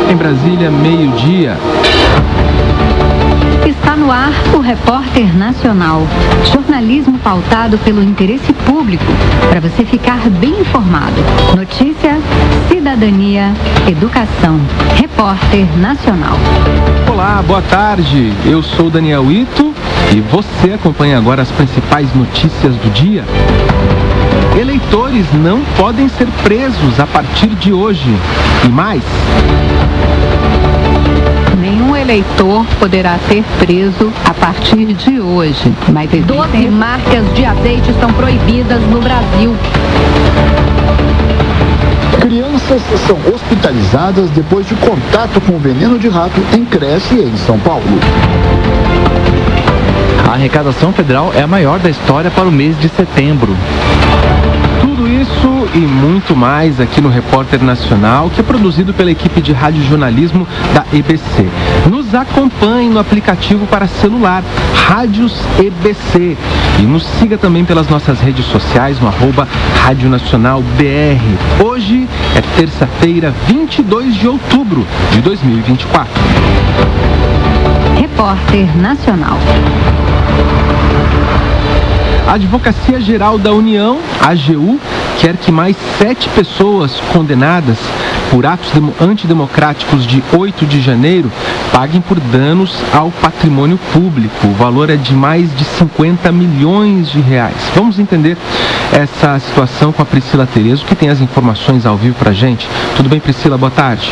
Em Brasília, meio-dia. Está no ar o Repórter Nacional. Jornalismo pautado pelo interesse público, para você ficar bem informado. Notícia, cidadania, educação. Repórter Nacional. Olá, boa tarde. Eu sou Daniel Ito e você acompanha agora as principais notícias do dia. Eleitores não podem ser presos a partir de hoje. E mais... Nenhum eleitor poderá ser preso a partir de hoje. Mas 12 marcas de azeite estão proibidas no Brasil. Crianças são hospitalizadas depois de contato com veneno de rato em creche em São Paulo. A arrecadação federal é a maior da história para o mês de setembro. Tudo isso e muito mais aqui no Repórter Nacional, que é produzido pela equipe de radiojornalismo da EBC. Nos acompanhe no aplicativo para celular, Rádios EBC. E nos siga também pelas nossas redes sociais no @Rádio Nacional BR. Hoje é terça-feira, 22 de outubro de 2024. Repórter Nacional. A Advocacia Geral da União, AGU, quer que mais 7 pessoas condenadas por atos antidemocráticos de 8 de janeiro paguem por danos ao patrimônio público. O valor é de mais de 50 milhões de reais. Vamos entender essa situação com a Priscila Terezo, que tem as informações ao vivo pra gente. Tudo bem, Priscila? Boa tarde.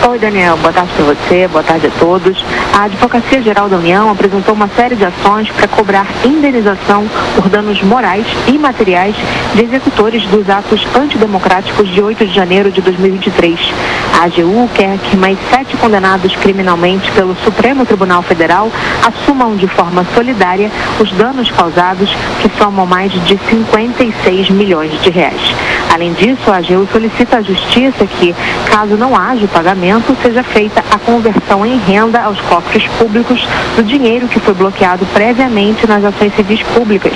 Oi, Daniel. Boa tarde para você, boa tarde a todos. A Advocacia Geral da União apresentou uma série de ações para cobrar indenização por danos morais e materiais de executores dos atos antidemocráticos de 8 de janeiro de 2023. A AGU quer que mais 7 condenados criminalmente pelo Supremo Tribunal Federal assumam de forma solidária os danos causados, que somam mais de 56 milhões de reais. Além disso, a AGU solicita à Justiça que, caso não haja o pagamento, seja feita a conversão em renda aos cofres públicos do dinheiro que foi bloqueado previamente nas ações civis públicas.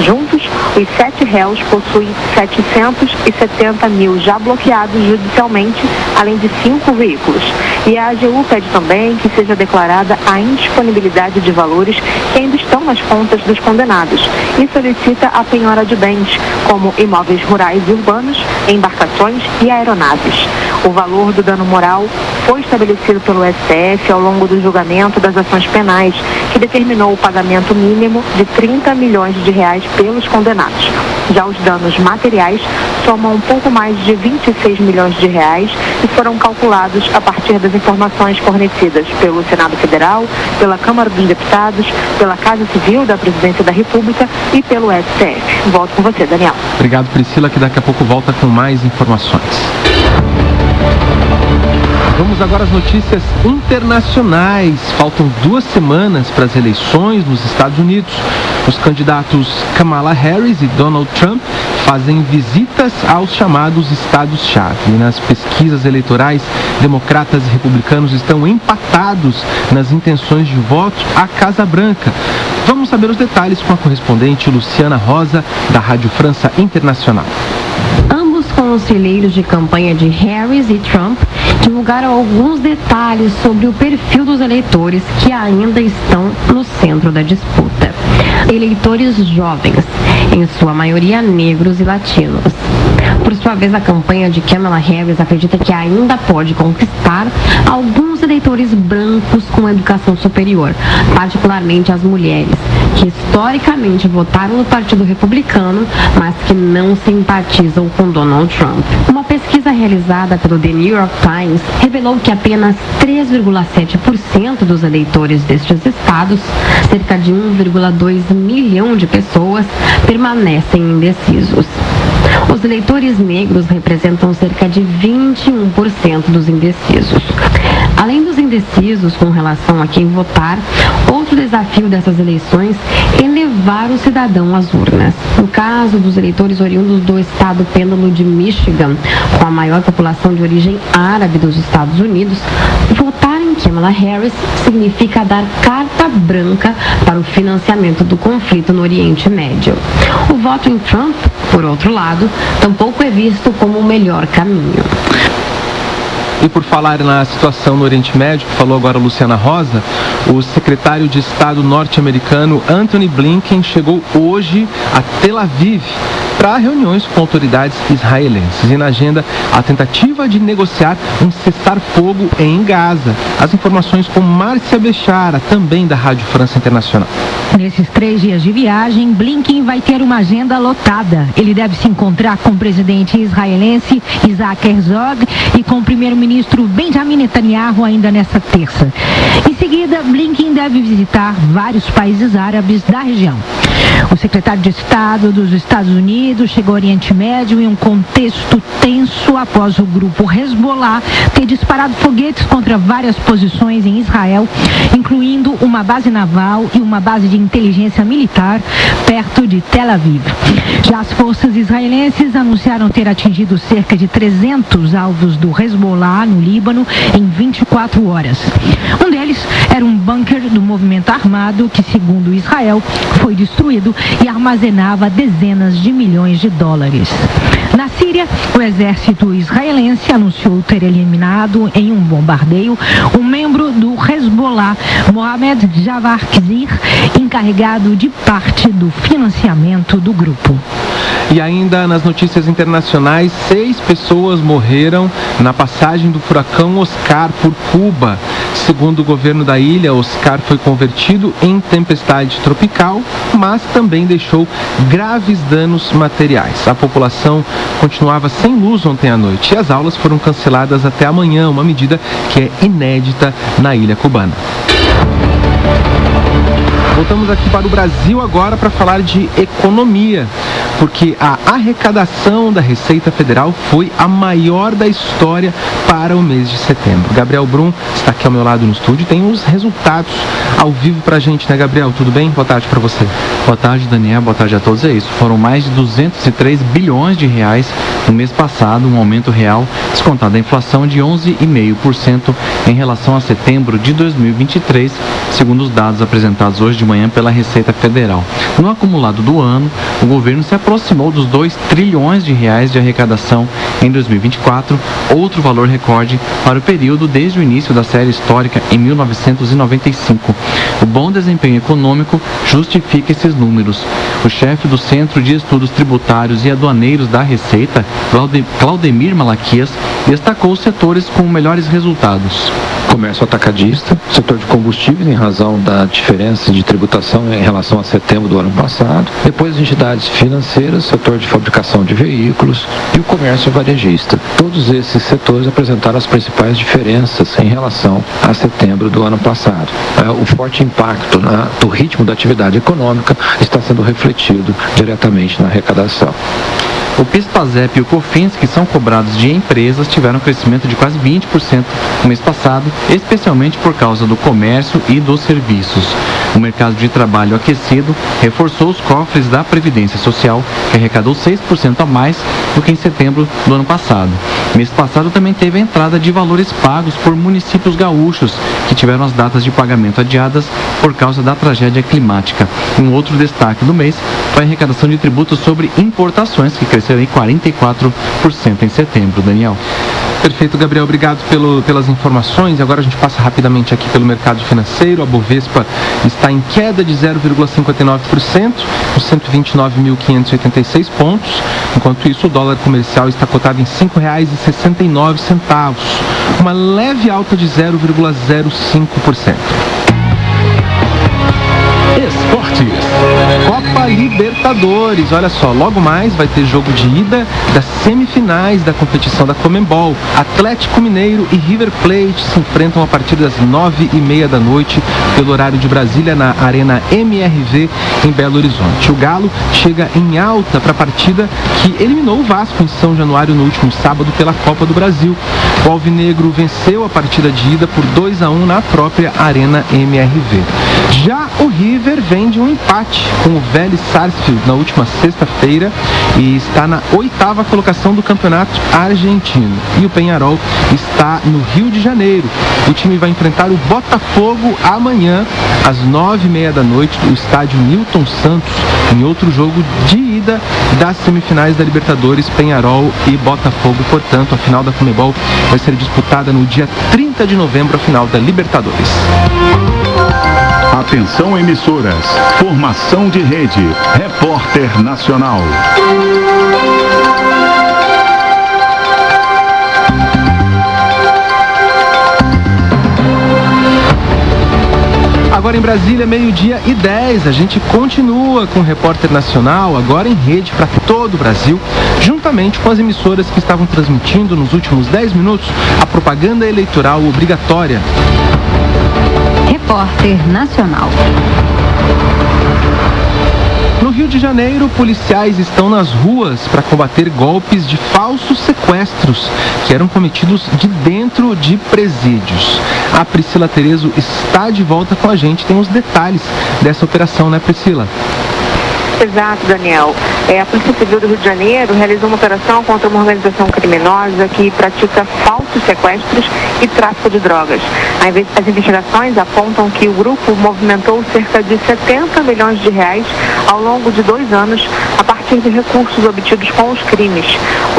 Juntos, os 7 réus possuem 770 mil já bloqueados judicialmente, além de 5 veículos. E a AGU pede também que seja declarada a indisponibilidade de valores que ainda estão nas contas dos condenados e solicita a penhora de bens, como imóveis rurais e urbanos, embarcações e aeronaves. O valor do dano moral foi estabelecido pelo STF ao longo do julgamento das ações penais, que determinou o pagamento mínimo de 30 milhões de reais pelos condenados. Já os danos materiais somam um pouco mais de 26 milhões de reais e foram calculados a partir das informações fornecidas pelo Senado Federal, pela Câmara dos Deputados, pela Casa Civil da Presidência da República e pelo STF. Volto com você, Daniel. Obrigado, Priscila, que daqui a pouco volta com mais informações. Vamos agora às notícias internacionais. Faltam 2 semanas para as eleições nos Estados Unidos. Os candidatos Kamala Harris e Donald Trump fazem visitas aos chamados estados-chave. E nas pesquisas eleitorais, democratas e republicanos estão empatados nas intenções de voto à Casa Branca. Vamos saber os detalhes com a correspondente Luciana Rosa, da Rádio França Internacional. Ambos conselheiros de campanha de Harris e Trump divulgaram alguns detalhes sobre o perfil dos eleitores que ainda estão no centro da disputa. Eleitores jovens, em sua maioria negros e latinos. Por sua vez, a campanha de Kamala Harris acredita que ainda pode conquistar alguns eleitores brancos com educação superior, particularmente as mulheres, que historicamente votaram no Partido Republicano, mas que não simpatizam com Donald Trump. Uma pesquisa realizada pelo The New York Times revelou que apenas 3,7% dos eleitores destes estados, cerca de 1,2 milhão de pessoas, permanecem indecisos. Os eleitores negros representam cerca de 21% dos indecisos. Além dos indecisos com relação a quem votar, outro desafio dessas eleições é levar o cidadão às urnas. No caso dos eleitores oriundos do estado pêndulo de Michigan, com a maior população de origem árabe dos Estados Unidos, votar em Kamala Harris significa dar carta branca para o financiamento do conflito no Oriente Médio. O voto em Trump, por outro lado, tampouco é visto como o melhor caminho. E por falar na situação no Oriente Médio, que falou agora Luciana Rosa, o secretário de Estado norte-americano Antony Blinken chegou hoje a Tel Aviv para reuniões com autoridades israelenses. E na agenda, a tentativa de negociar um cessar-fogo em Gaza. As informações com Márcia Bechara, também da Rádio França Internacional. Nesses 3 dias de viagem, Blinken vai ter uma agenda lotada. Ele deve se encontrar com o presidente israelense Isaac Herzog e com o primeiro-ministro Benjamin Netanyahu ainda nesta terça. Em seguida, Blinken deve visitar vários países árabes da região. O secretário de Estado dos Estados Unidos chegou ao Oriente Médio em um contexto tenso após o grupo Hezbollah ter disparado foguetes contra várias posições em Israel, incluindo uma base naval e uma base de inteligência militar perto de Tel Aviv. Já as forças israelenses anunciaram ter atingido cerca de 300 alvos do Hezbollah no Líbano em 24 horas. Um deles era um bunker do movimento armado que, segundo Israel, foi destruído e armazenava dezenas de milhões de dólares. Na Síria, o exército israelense anunciou ter eliminado em um bombardeio um membro do Hezbollah, Mohamed Javad Kizir, encarregado de parte do financiamento do grupo. E ainda nas notícias internacionais, 6 pessoas morreram na passagem do furacão Oscar por Cuba. Segundo o governo da ilha, Oscar foi convertido em tempestade tropical, mas também deixou graves danos materiais. A população continuava sem luz ontem à noite e as aulas foram canceladas até amanhã, uma medida que é inédita na ilha cubana. Voltamos aqui para o Brasil agora para falar de economia, porque a arrecadação da Receita Federal foi a maior da história para o mês de setembro. Gabriel Brum está aqui ao meu lado no estúdio, tem os resultados ao vivo para a gente, né, Gabriel? Tudo bem? Boa tarde para você. Boa tarde, Daniel. Boa tarde a todos. É isso. Foram mais de 203 bilhões de reais no mês passado, um aumento real descontado a inflação de 11,5% em relação a setembro de 2023, segundo os dados apresentados hoje de manhã pela Receita Federal. No acumulado do ano, o governo se aproximou dos 2 trilhões de reais de arrecadação em 2024, outro valor recorde para o período desde o início da série histórica em 1995. O bom desempenho econômico justifica esses números. O chefe do Centro de Estudos Tributários e Aduaneiros da Receita, Claudemir Malaquias, destacou os setores com melhores resultados. Comércio atacadista, setor de combustíveis em razão da diferença de tributação em relação a setembro do ano passado, depois as entidades financeiras, setor de fabricação de veículos e o comércio varejista. Todos esses setores apresentaram as principais diferenças em relação a setembro do ano passado. O forte impacto do ritmo da atividade econômica está sendo refletido diretamente na arrecadação. O PIS/PASEP e o COFINS, que são cobrados de empresas, tiveram um crescimento de quase 20% no mês passado, especialmente por causa do comércio e dos serviços. O mercado de trabalho aquecido reforçou os cofres da Previdência Social, que arrecadou 6% a mais do que em setembro do ano passado. Mês passado também teve a entrada de valores pagos por municípios gaúchos, que tiveram as datas de pagamento adiadas por causa da tragédia climática. Um outro destaque do mês foi a arrecadação de tributos sobre importações, que cresceu em 44% em setembro. Daniel. Perfeito, Gabriel. Obrigado pelas informações. Agora a gente passa rapidamente aqui pelo mercado financeiro. A Bovespa está em queda de 0,59%, com 129.586 pontos. Enquanto isso, o dólar comercial está cotado em R$ 5,69, uma leve alta de 0,05%. Esportes. Copa Libertadores. Olha só, logo mais vai ter jogo de ida das semifinais da competição da Conmebol. Atlético Mineiro e River Plate se enfrentam a partir das 9h30 da noite pelo horário de Brasília na Arena MRV em Belo Horizonte. O Galo chega em alta para a partida que eliminou o Vasco em São Januário no último sábado pela Copa do Brasil. O Alvinegro venceu a partida de ida por 2-1 na própria Arena MRV. Já o River vem de um empate empate com o Vélez Sarsfield na última sexta-feira e está na 8ª colocação do campeonato argentino. E o Peñarol está no Rio de Janeiro. O time vai enfrentar o Botafogo amanhã às 9h30 da noite no estádio Newton Santos, em outro jogo de ida das semifinais da Libertadores. Peñarol e Botafogo, portanto, a final da Conmebol vai ser disputada no dia 30 de novembro, a final da Libertadores. Atenção, emissoras. Formação de rede. Repórter Nacional. Agora em Brasília, 12h10, a gente continua com o Repórter Nacional, agora em rede para todo o Brasil, juntamente com as emissoras que estavam transmitindo nos últimos 10 minutos a propaganda eleitoral obrigatória. Repórter Nacional. No Rio de Janeiro, policiais estão nas ruas para combater golpes de falsos sequestros que eram cometidos de dentro de presídios. A Priscila Terezo está de volta com a gente, tem os detalhes dessa operação, né, Priscila? Exato, Daniel. A Polícia Civil do Rio de Janeiro realizou uma operação contra uma organização criminosa que pratica falsos sequestros e tráfico de drogas. As investigações apontam que o grupo movimentou cerca de 70 milhões de reais ao longo de 2 anos a partir de recursos obtidos com os crimes.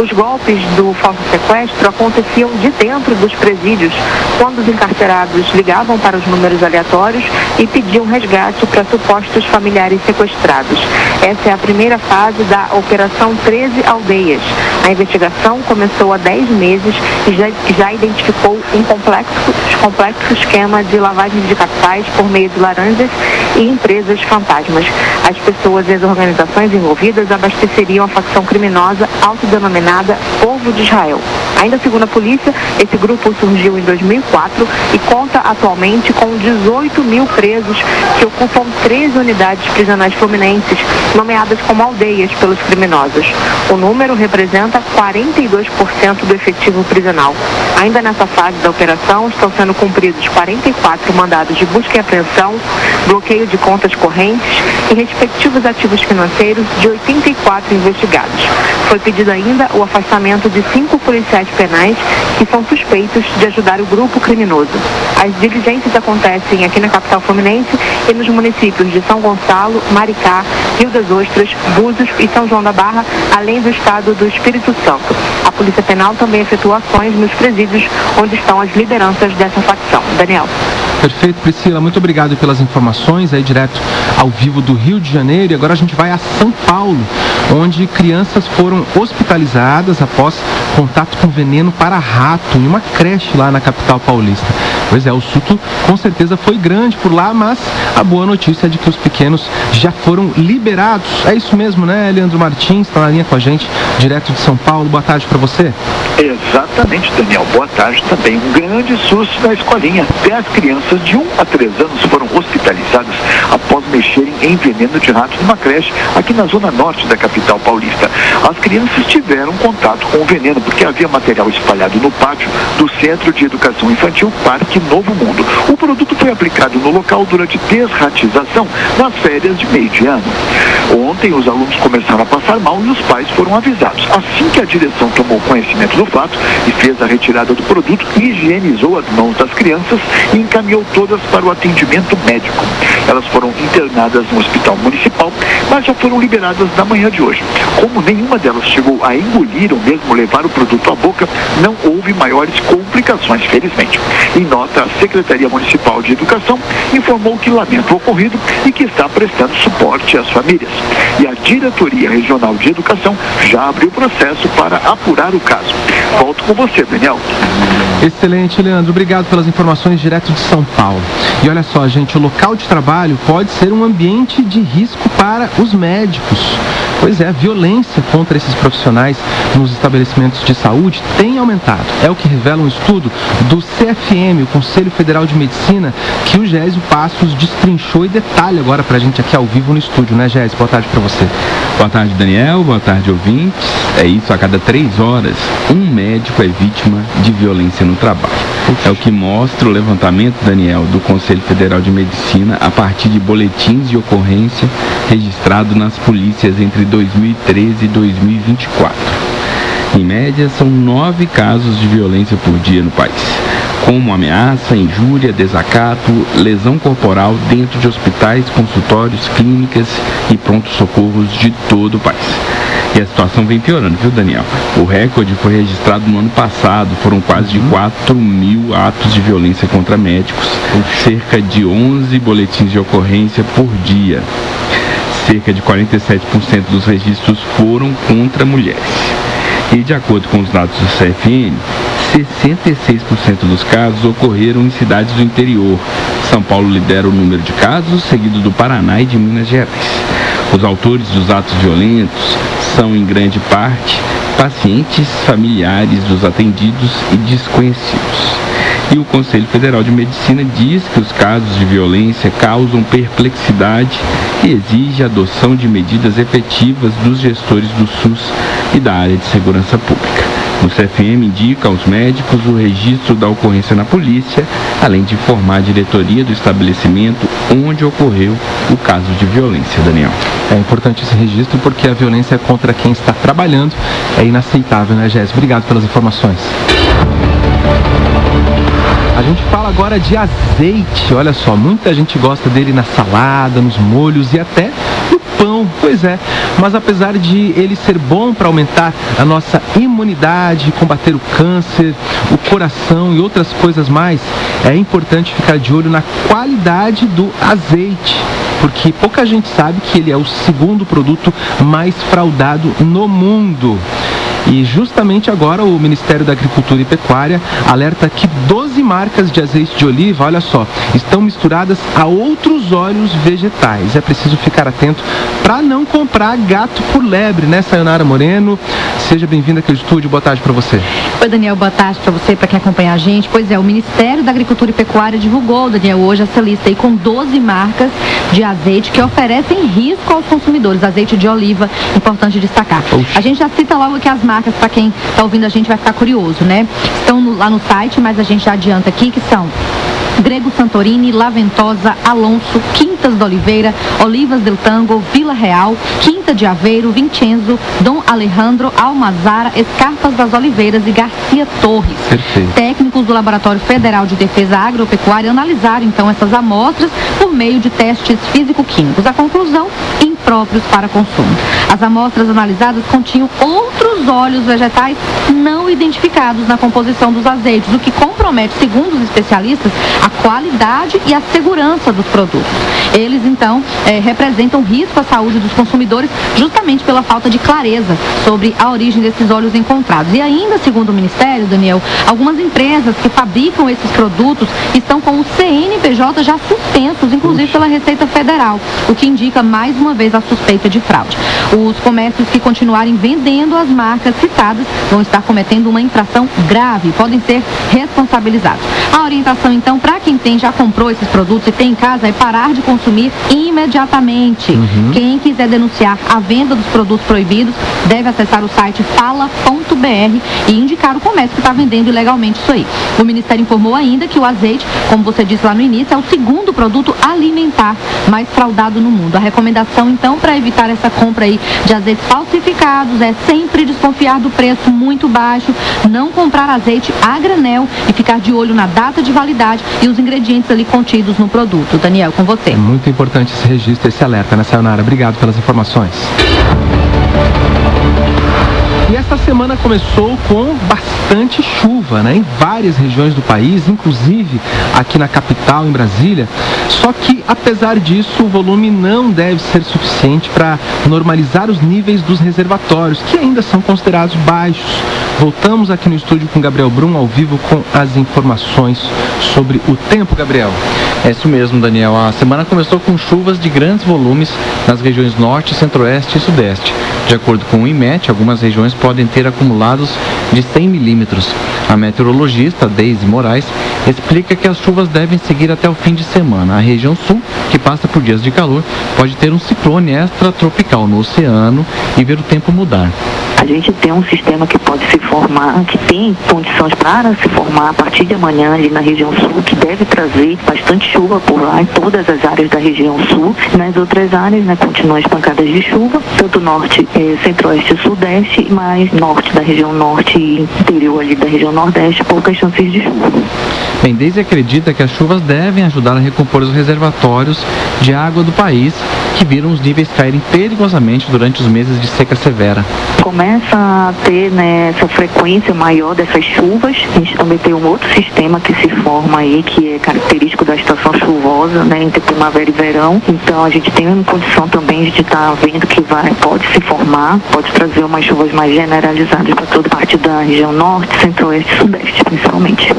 Os golpes do falso sequestro aconteciam de dentro dos presídios, quando os encarcerados ligavam para os números aleatórios e pediam resgate para supostos familiares sequestrados. Essa é a primeira fase da Operação 13 Aldeias. A investigação começou há 10 meses e já identificou um complexo esquema de lavagem de capitais por meio de laranjas e empresas fantasmas. As pessoas e as organizações envolvidas abasteceriam a facção criminosa autodenominada Povo de Israel. Ainda segundo a polícia, esse grupo surgiu em 2004 e conta atualmente com 18 mil presos que ocupam 13 unidades prisionais fluminenses, nomeadas como aldeias pelos criminosos. O número representa 42% do efetivo prisional. Ainda nessa fase da operação, estão sendo cumpridos 44 mandados de busca e apreensão, bloqueio de contas correntes e respectivos ativos financeiros de 84 investigados. Foi pedido ainda o afastamento de 5 policiais penais que são suspeitos de ajudar o grupo criminoso. As diligências acontecem aqui na capital fluminense e nos municípios de São Gonçalo, Maricá, Rio das Ostras, Búzios e São João da Barra, além do estado do Espírito Santo. A Polícia Penal também efetua ações nos presídios onde estão as lideranças dessa facção. Daniel. Perfeito, Priscila. Muito obrigado pelas informações aí direto ao vivo do Rio de Janeiro. E agora a gente vai a São Paulo, onde crianças foram hospitalizadas após contato com veneno para rato em uma creche lá na capital paulista. Pois é, o surto com certeza foi grande por lá, mas a boa notícia é de que os pequenos já foram liberados. É isso mesmo, né? Leandro Martins está na linha com a gente, direto de São Paulo. Boa tarde para você. Exatamente, Daniel. Boa tarde também. Um grande susto na escolinha. 10 crianças de 1 a 3 anos foram hospitalizadas após mexerem em veneno de rato numa creche aqui na zona norte da capital paulista. As crianças tiveram contato com o veneno porque havia material espalhado no pátio do Centro de Educação Infantil Parque Novo Mundo. O produto foi aplicado no local durante desratização nas férias de meio de ano. Ontem, os alunos começaram a passar mal e os pais foram avisados. Assim que a direção tomou conhecimento do fato e fez a retirada do produto, higienizou as mãos das crianças e encaminhou todas para o atendimento médico. Elas foram internadas no hospital municipal, mas já foram liberadas na manhã de hoje. Como nenhuma delas chegou a engolir ou mesmo levar o produto à boca, não houve maiores complicações, felizmente. Em nota, a Secretaria Municipal de Educação informou que lamenta o ocorrido e que está prestando suporte às famílias. E a Diretoria Regional de Educação já abriu processo para apurar o caso. Volto com você, Daniel. Excelente, Leandro. Obrigado pelas informações direto de São Paulo. E olha só, gente, o local de trabalho pode ser um ambiente de risco para os médicos. Pois é, a violência contra esses profissionais nos estabelecimentos de saúde tem aumentado. É o que revela um estudo do CFM, o Conselho Federal de Medicina, que o Gésio Passos destrinchou e detalha agora pra gente aqui ao vivo no estúdio, né, Gésio? Boa tarde pra você. Boa tarde, Daniel. Boa tarde, ouvintes. É isso, a cada 3 horas, um médico é vítima de violência no trabalho. É o que mostra o levantamento, Daniel, do Conselho Federal de Medicina a partir de boletins de ocorrência registrados nas polícias entre 2013 e 2024. Em média, são 9 casos de violência por dia no país, como ameaça, injúria, desacato, lesão corporal dentro de hospitais, consultórios, clínicas e pronto-socorros de todo o país. E a situação vem piorando, viu, Daniel? O recorde foi registrado no ano passado, foram quase de 4 mil atos de violência contra médicos, cerca de 11 boletins de ocorrência por dia. Cerca de 47% dos registros foram contra mulheres. E de acordo com os dados do CFM, 66% dos casos ocorreram em cidades do interior. São Paulo lidera o número de casos, seguido do Paraná e de Minas Gerais. Os autores dos atos violentos são, em grande parte, pacientes, familiares dos atendidos e desconhecidos. E o Conselho Federal de Medicina diz que os casos de violência causam perplexidade e exige a adoção de medidas efetivas dos gestores do SUS e da área de segurança pública. O CFM indica aos médicos o registro da ocorrência na polícia, além de informar a diretoria do estabelecimento onde ocorreu o caso de violência, Daniel. É importante esse registro porque a violência contra quem está trabalhando é inaceitável, né, Jéssica? Obrigado pelas informações. A gente fala agora de azeite. Olha só, muita gente gosta dele na salada, nos molhos e até no pão. Pois é, mas apesar de ele ser bom para aumentar a nossa imunidade, combater o câncer, o coração e outras coisas mais, é importante ficar de olho na qualidade do azeite, porque pouca gente sabe que ele é o segundo produto mais fraudado no mundo. E justamente agora o Ministério da Agricultura e Pecuária alerta que 12 marcas de azeite de oliva, olha só, estão misturadas a outros óleos vegetais. É preciso ficar atento para não comprar gato por lebre, né, Sayonara Moreno? Seja bem-vinda aqui ao estúdio, boa tarde para você. Oi, Daniel, boa tarde para você, para quem acompanha a gente. Pois é, o Ministério da Agricultura e Pecuária divulgou, Daniel, hoje essa lista aí com 12 marcas de azeite que oferecem risco aos consumidores. Azeite de oliva, importante destacar. A gente já cita logo aqui as marcas, para quem está ouvindo a gente vai ficar curioso, né? Estão lá no site, mas a gente já adianta aqui que são Grego Santorini, Laventosa, Alonso, Quintas da Oliveira, Olivas del Tango, Vila Real, Quinta de Aveiro, Vincenzo, Dom Alejandro, Almazara, Escarpas das Oliveiras e Garcia Torres. Perfeito. Técnicos do Laboratório Federal de Defesa Agropecuária analisaram então essas amostras por meio de testes físico-químicos. A conclusão, impróprios para consumo. As amostras analisadas continham outros óleos vegetais não identificados na composição dos azeites, o que compromete, segundo os especialistas, a qualidade e a segurança dos produtos. Eles, então, representam risco à saúde dos consumidores justamente pela falta de clareza sobre a origem desses óleos encontrados. E ainda, segundo o Ministério, Daniel, algumas empresas que fabricam esses produtos estão com o CNPJ já suspensos, inclusive pela Receita Federal, o que indica, mais uma vez, a suspeita de fraude. Os comércios que continuarem vendendo as marcas citadas vão estar cometendo uma infração grave, podem ser responsabilizados. A orientação, então, para quem já comprou esses produtos e tem em casa é parar de consumir imediatamente. Quem quiser denunciar a venda dos produtos proibidos deve acessar o site fala.br e indicar o comércio que está vendendo ilegalmente isso aí. O Ministério informou ainda que o azeite, como você disse lá no início, é o segundo produto alimentar mais fraudado no mundo. A recomendação, então, para evitar essa compra aí de azeites falsificados é sempre desconfiar do preço muito baixo, não comprar azeite a granel e ficar de olho na data de validade e os ingredientes ali contidos no produto. Daniel, com você. É muito importante esse registro, esse alerta, né, Sayonara? Obrigado pelas informações. E esta semana começou com bastante chuva, né, em várias regiões do país, inclusive aqui na capital, em Brasília. Só que, apesar disso, o volume não deve ser suficiente para normalizar os níveis dos reservatórios, que ainda são considerados baixos. Voltamos aqui no estúdio com Gabriel Brum, ao vivo, com as informações sobre o tempo, Gabriel. É isso mesmo, Daniel. A semana começou com chuvas de grandes volumes nas regiões norte, centro-oeste e sudeste. De acordo com o IMET, algumas regiões podem ter acumulados de 100 milímetros. A meteorologista Deise Moraes explica que as chuvas devem seguir até o fim de semana. A região sul, que passa por dias de calor, pode ter um ciclone extratropical no oceano e ver o tempo mudar. A gente tem um sistema que pode se formar, que tem condições para se formar a partir de amanhã ali na região sul, que deve trazer bastante chuva por lá em todas as áreas da região sul. Nas outras áreas, né, continuam as pancadas de chuva, tanto norte, centro-oeste e sudeste, mas norte da região norte e interior ali da região nordeste, poucas chances de chuva. Bem, Deise acredita que as chuvas devem ajudar a recompor os reservatórios de água do país, que viram os níveis caírem perigosamente durante os meses de seca severa. Começa a ter, né, essa frequência maior dessas chuvas. A gente também tem um outro sistema que se forma aí, que é característico da estação chuvosa, né, entre primavera e verão. Então a gente tem uma condição também de estar vendo que pode se formar, pode trazer umas chuvas mais generalizadas para toda parte da região norte, centro-oeste e sudeste, principalmente.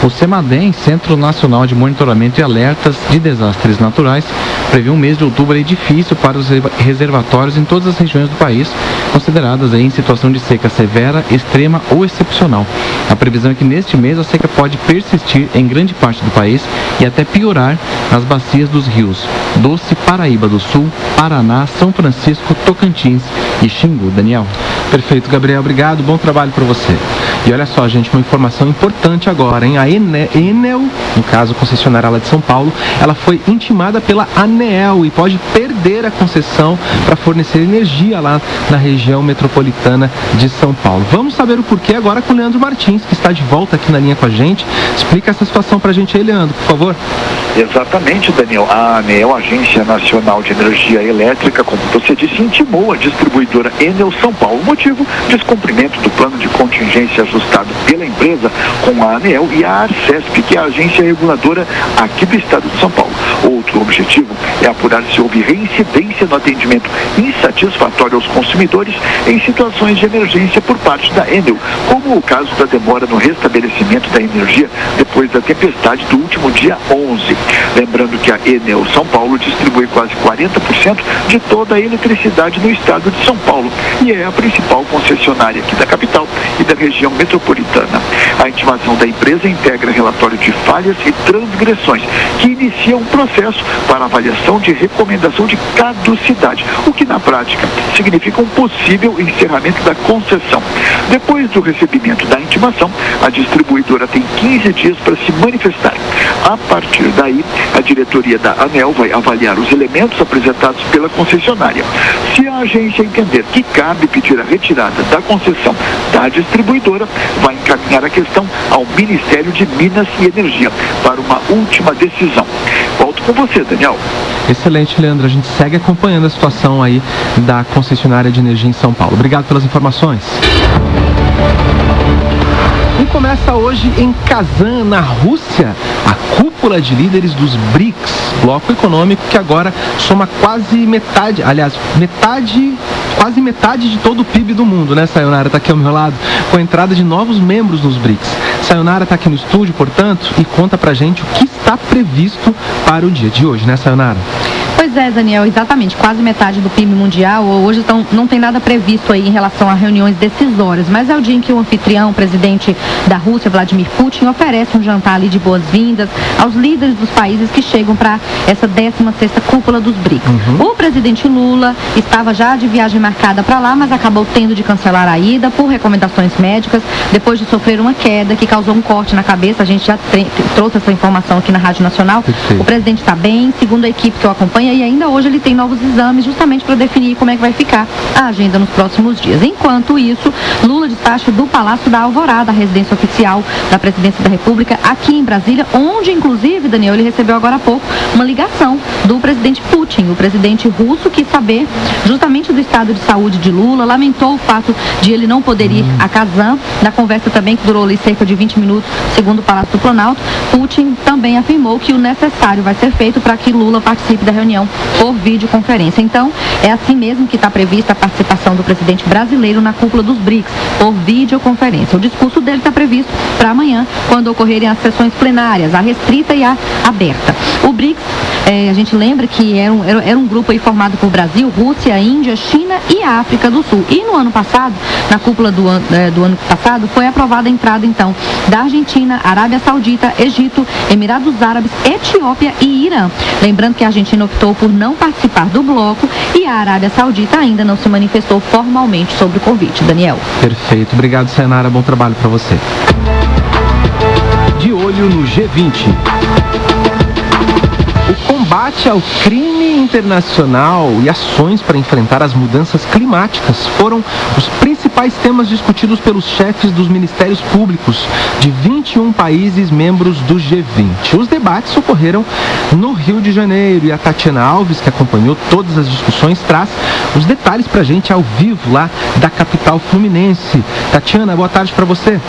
O CEMADEM, Centro Nacional de Monitoramento e Alertas de Desastres Naturais, prevê um mês de outubro aí difícil para os reservatórios em todas as regiões do país, consideradas aí em situação de seca severa, extrema ou excepcional. A previsão é que neste mês a seca pode persistir em grande parte do país e até piorar nas bacias dos rios Doce, Paraíba do Sul, Paraná, São Francisco, Tocantins e Xingu. Daniel. Perfeito, Gabriel. Obrigado. Bom trabalho para você. E olha só, gente, uma informação importante agora, hein? A Enel, no caso, concessionária lá de São Paulo, ela foi intimada pela ANEEL e pode perder a concessão para fornecer energia lá na região metropolitana de São Paulo. Vamos saber o porquê agora com o Leandro Martins, que está de volta aqui na linha com a gente. Explica essa situação para a gente aí, Leandro, por favor. Exatamente, Daniel. A ANEEL, Agência Nacional de Energia Elétrica, como você disse, intimou a distribuidora Enel São Paulo. Motivo: descumprimento do plano de contingência ajustado pela empresa com a ANEEL e a ARCESP, que é a agência reguladora aqui do estado de São Paulo. Outro objetivo é apurar se houve reincidência no atendimento insatisfatório aos consumidores em situações de emergência por parte da Enel, como o caso da demora no restabelecimento da energia depois da tempestade do último dia 11. Lembrando que a Enel São Paulo distribui quase 40% de toda a eletricidade no estado de São Paulo e é a principal concessionária aqui da capital e da região metropolitana. A intimação da empresa integra relatório de falhas e transgressões, que inicia um processo para avaliação de recomendação de caducidade, o que na prática significa um possível encerramento da concessão. Depois do recebimento da intimação, a distribuidora tem 15 dias para se manifestar. A partir daí, a diretoria da ANEEL vai avaliar os elementos apresentados pela concessionária. Se a agência entender que cabe pedir a retirada da concessão da distribuidora, vai encaminhar a questão ao Ministério de Minas e Energia para uma última decisão. Volto com você, Daniel. Excelente, Leandro. A gente segue acompanhando a situação aí da concessionária de energia em São Paulo. Obrigado pelas informações. E começa hoje em Kazan, na Rússia, a cúpula de líderes dos BRICS, bloco econômico que agora soma quase metade de todo o PIB do mundo, né, Sayonara? Está aqui ao meu lado, com a entrada de novos membros nos BRICS. Sayonara está aqui no estúdio, portanto, e conta pra gente o que está previsto para o dia de hoje, né, Sayonara? Pois é, Daniel, exatamente, quase metade do PIB mundial. Hoje não tem nada previsto aí em relação a reuniões decisórias, mas é o dia em que o anfitrião, o presidente da Rússia, Vladimir Putin, oferece um jantar ali de boas-vindas aos líderes dos países que chegam para essa 16ª cúpula dos BRICS. O presidente Lula estava já de viagem marcada para lá, mas acabou tendo de cancelar a ida por recomendações médicas, depois de sofrer uma queda que causou um corte na cabeça. A gente já trouxe essa informação aqui na Rádio Nacional. Perfeito. O presidente está bem, segundo a equipe que eu acompanho, e ainda hoje ele tem novos exames justamente para definir como é que vai ficar a agenda nos próximos dias. Enquanto isso, Lula despacha do Palácio da Alvorada, a residência oficial da Presidência da República, aqui em Brasília, onde inclusive, Daniel, ele recebeu agora há pouco uma ligação do presidente Putin. O presidente russo quis saber justamente do estado de saúde de Lula, lamentou o fato de ele não poder ir a Kazan. Na conversa também, que durou ali cerca de 20 minutos, segundo o Palácio do Planalto, Putin também afirmou que o necessário vai ser feito para que Lula participe da reunião por videoconferência. Então, é assim mesmo que está prevista a participação do presidente brasileiro na cúpula dos BRICS, por videoconferência. O discurso dele está previsto para amanhã, quando ocorrerem as sessões plenárias, a restrita e a aberta. O BRICS A gente lembra que era um grupo aí formado por Brasil, Rússia, Índia, China e África do Sul. E no ano passado, na cúpula do ano passado, foi aprovada a entrada, então, da Argentina, Arábia Saudita, Egito, Emirados Árabes, Etiópia e Irã. Lembrando que a Argentina optou por não participar do bloco e a Arábia Saudita ainda não se manifestou formalmente sobre o convite. Daniel. Perfeito. Obrigado, Sayonara. Bom trabalho para você. De olho no G20. O combate ao crime internacional e ações para enfrentar as mudanças climáticas foram os principais temas discutidos pelos chefes dos ministérios públicos de 21 países membros do G20. Os debates ocorreram no Rio de Janeiro e a Tatiana Alves, que acompanhou todas as discussões, traz os detalhes para a gente ao vivo lá da capital fluminense. Tatiana, boa tarde para você.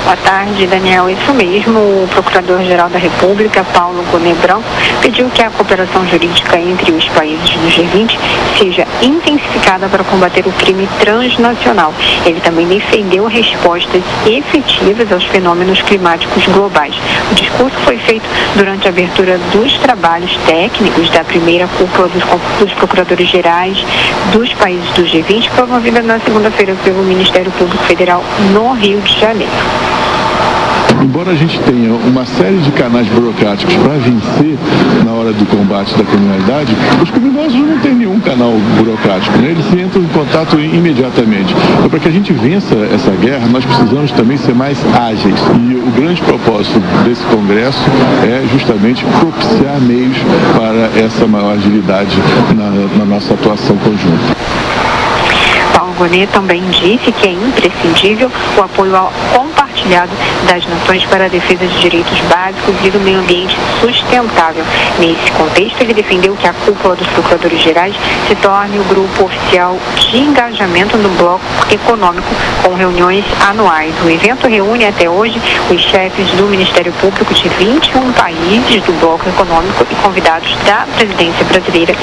Boa tarde, Daniel. Isso mesmo, o Procurador-Geral da República, Paulo Gonet Branco, pediu que a cooperação jurídica entre os países do G20 seja intensificada para combater o crime transnacional. Ele também defendeu respostas efetivas aos fenômenos climáticos globais. O discurso foi feito durante a abertura dos trabalhos técnicos da primeira cúpula dos Procuradores-Gerais dos países do G20, promovida na segunda-feira pelo Ministério Público Federal no Rio de Janeiro. Embora a gente tenha uma série de canais burocráticos para vencer na hora do combate da criminalidade, os criminosos não têm nenhum canal burocrático, né? Eles entram em contato imediatamente. Então, para que a gente vença essa guerra, nós precisamos também ser mais ágeis. E o grande propósito desse congresso é justamente propiciar meios para essa maior agilidade na nossa atuação conjunta. Paulo Gonet também disse que é imprescindível o apoio compartilhado das nações para a defesa de direitos básicos e do meio ambiente sustentável. Nesse contexto, ele defendeu que a cúpula dos Procuradores-Gerais se torne o grupo oficial de engajamento no bloco econômico, com reuniões anuais. O evento reúne até hoje os chefes do Ministério Público de 21 países do bloco econômico e convidados da presidência brasileira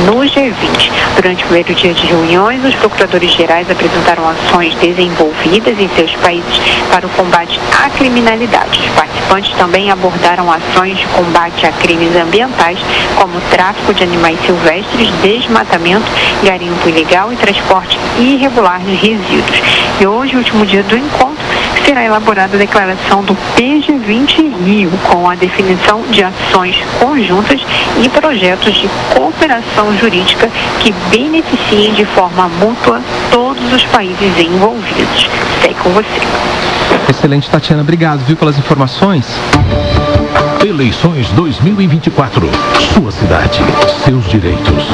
no G20. Durante o primeiro dia de reuniões, os Procuradores-Gerais apresentaram ações desenvolvidas em seus países para o combate à criminalidade. Os participantes também abordaram ações de combate a crimes ambientais, como tráfico de animais silvestres, desmatamento, garimpo ilegal e transporte irregular de resíduos. E hoje, último dia do encontro, será elaborada a declaração do PG20 Rio, com a definição de ações conjuntas e projetos de cooperação jurídica que beneficiem de forma mútua todos os países envolvidos. Segue com você. Excelente, Tatiana. Obrigado, viu, pelas informações. Eleições 2024. Sua cidade, seus direitos.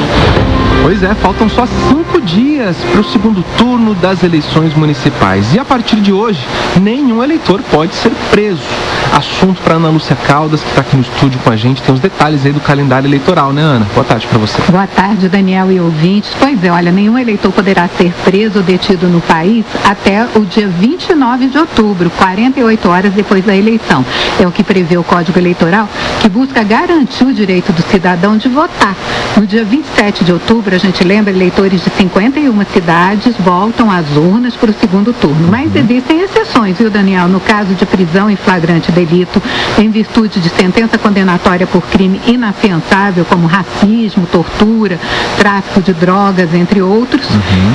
Pois é, faltam só 5 dias para o segundo turno das eleições municipais. E a partir de hoje, nenhum eleitor pode ser preso. Assunto para Ana Lúcia Caldas, que está aqui no estúdio com a gente. Tem os detalhes aí do calendário eleitoral, né, Ana? Boa tarde para você. Boa tarde, Daniel e ouvintes. Pois é, olha, nenhum eleitor poderá ser preso ou detido no país até o dia 29 de outubro, 48 horas depois da eleição. É o que prevê o Código Eleitoral, que busca garantir o direito do cidadão de votar. No dia 27 de outubro, a gente lembra, eleitores de 51 cidades voltam às urnas para o segundo turno. Mas existem exceções, viu, Daniel? No caso de prisão em flagrante delito, em virtude de sentença condenatória por crime inafiançável, como racismo, tortura, tráfico de drogas, entre outros,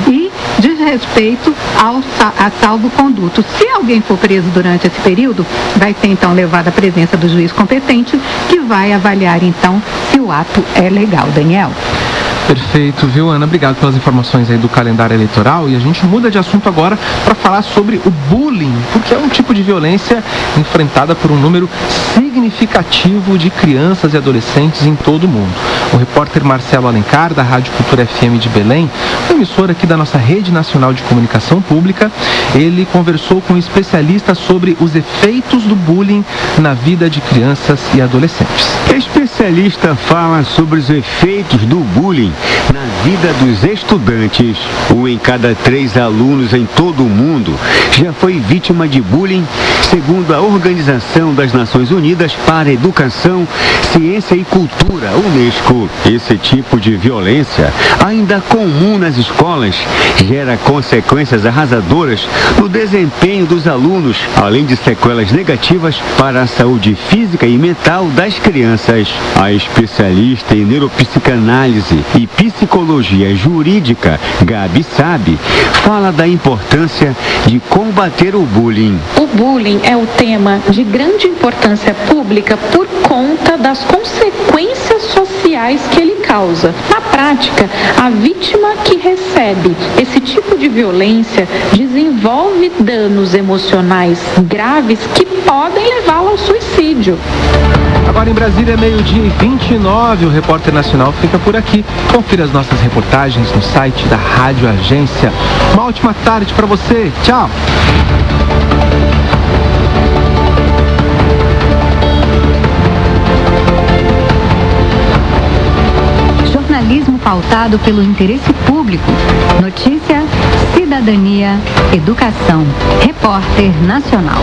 e diz respeito a salvo-conduto. Se alguém for preso durante esse período, vai ser então levado à presença do juiz competente, que vai avaliar então se o ato é legal. Daniel. Perfeito, viu, Ana? Obrigado pelas informações aí do calendário eleitoral. E a gente muda de assunto agora para falar sobre o bullying, porque é um tipo de violência enfrentada por um número significativo de crianças e adolescentes em todo o mundo. O repórter Marcelo Alencar, da Rádio Cultura FM de Belém, uma emissora aqui da nossa Rede Nacional de Comunicação Pública, ele conversou com especialistas sobre os efeitos do bullying na vida de crianças e adolescentes. O especialista fala sobre os efeitos do bullying na vida dos estudantes. 1 em cada 3 alunos em todo o mundo já foi vítima de bullying, segundo a Organização das Nações Unidas para a Educação, Ciência e Cultura, UNESCO. Esse tipo de violência, ainda comum nas escolas, gera consequências arrasadoras no desempenho dos alunos, além de sequelas negativas para a saúde física e mental das crianças. A especialista em neuropsicanálise e psicologia jurídica, Gabi Sabe, fala da importância de combater o bullying. O bullying é o tema de grande importância pública por conta das consequências sociais que ele causa. Na prática, a vítima que recebe esse tipo de violência desenvolve danos emocionais graves que podem levá-lo ao suicídio. Agora em Brasília, 12h29, o Repórter Nacional fica por aqui. Confira as nossas reportagens no site da Rádio Agência. Uma ótima tarde para você. Tchau! Jornalismo pautado pelo interesse público. Notícia, cidadania, educação. Repórter Nacional.